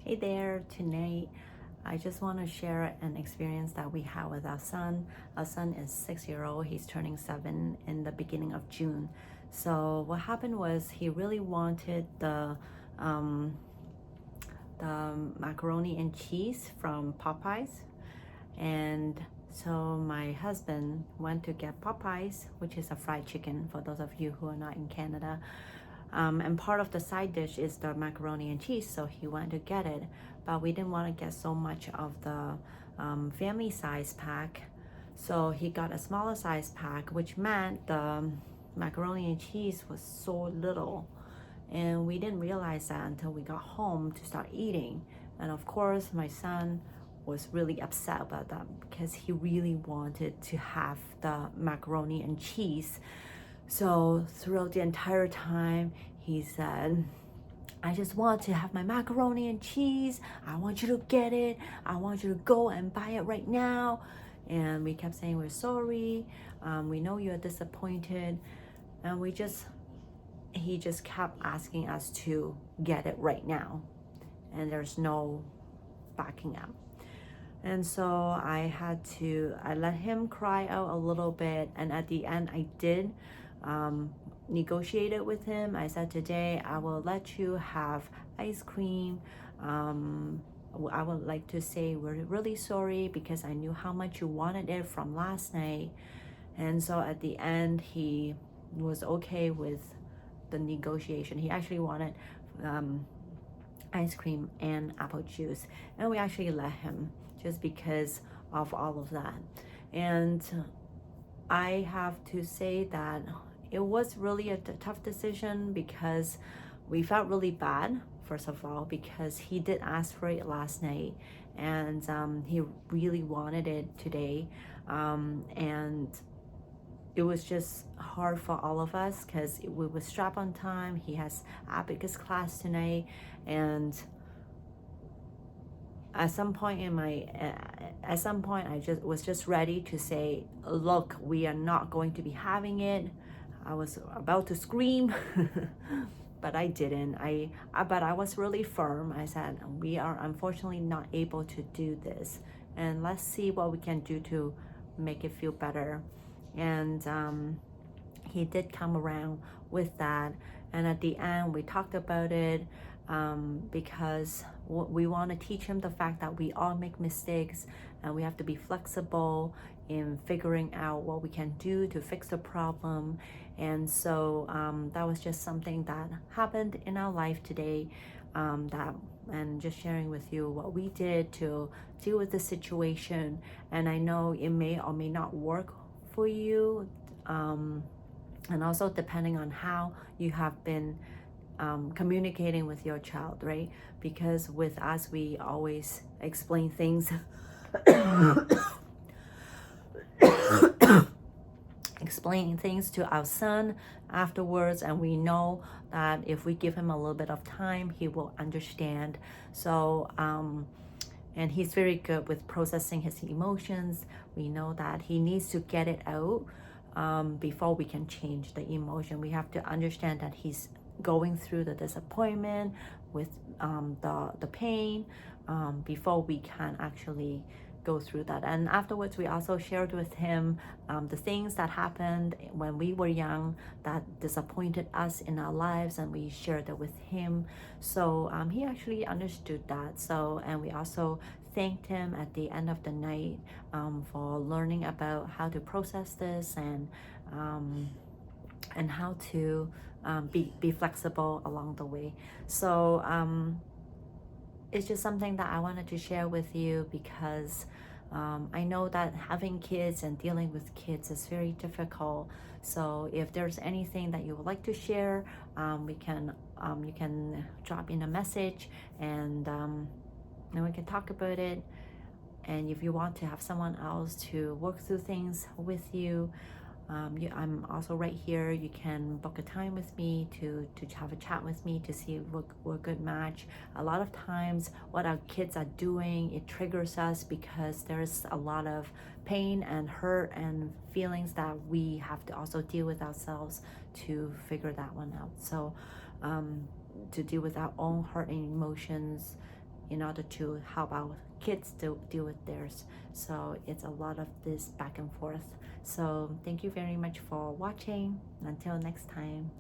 Hey there, tonight I just want to share an experience that we had with our son. Our son is 6 year old, he's turning 7 in the beginning of June. So what happened was he really wanted um, the macaroni and cheese from Popeyes. And so my husband went to get Popeyes, which is a fried chicken for those of you who are not in Canada. And part of the side dish is the macaroni and cheese, so he went to get it. But we didn't want to get so much of the family size pack, so he got a smaller size pack, which meant the macaroni and cheese was so little. And we didn't realize that until we got home to start eating. And of course, my son was really upset about that because he really wanted to have the macaroni and cheese. So throughout the entire time, he said, I just want to have my macaroni and cheese. I want you to get it. I want you to go and buy it right now. And we kept saying, we're sorry. We know you're disappointed. And he just kept asking us to get it right now. And there's no backing out. And so I let him cry out a little bit. And at the end, I did negotiate it with him. I said, today I will let you have ice cream. I would like to say we're really sorry because I knew how much you wanted it from last night. And so at the end, he was okay with the negotiation. He actually wanted ice cream and apple juice, and we actually let him just because of all of that. And I have to say that it was really a tough decision because we felt really bad, first of all, because he did ask for it last night, and he really wanted it today. And it was just hard for all of us because we were strapped on time. He has abacus class tonight, and at some point I just was ready to say, look, we are not going to be having it. I was about to scream but I didn't. But I was really firm. I said, we are unfortunately not able to do this, and let's see what we can do to make it feel better. And he did come around with that, and at the end we talked about it, because we want to teach him the fact that we all make mistakes and we have to be flexible in figuring out what we can do to fix the problem. And so that was just something that happened in our life today, and just sharing with you what we did to deal with the situation. And I know it may or may not work for you, and also depending on how you have been communicating with your child, right? Because with us, we always explain things explaining things to our son afterwards, and we know that if we give him a little bit of time, he will understand. So and he's very good with processing his emotions. We know that he needs to get it out before we can change the emotion. We have to understand that he's going through the disappointment with the pain before we can actually go through that. And afterwards, we also shared with him the things that happened when we were young that disappointed us in our lives, and we shared that with him. So he actually understood that. So, and we also thanked him at the end of the night for learning about how to process this, and how to be flexible along the way. So it's just something that I wanted to share with you because I know that having kids and dealing with kids is very difficult. So if there's anything that you would like to share, you can drop in a message, and then we can talk about it. And if you want to have someone else to work through things with you, I'm also right here. You can book a time with me to have a chat with me to see if we're a good match. A lot of times what our kids are doing, it triggers us because there's a lot of pain and hurt and feelings that we have to also deal with ourselves to figure that one out. So to deal with our own hurt and emotions, in order to help our kids to deal with theirs. So it's a lot of this back and forth. So thank you very much for watching. Until next time.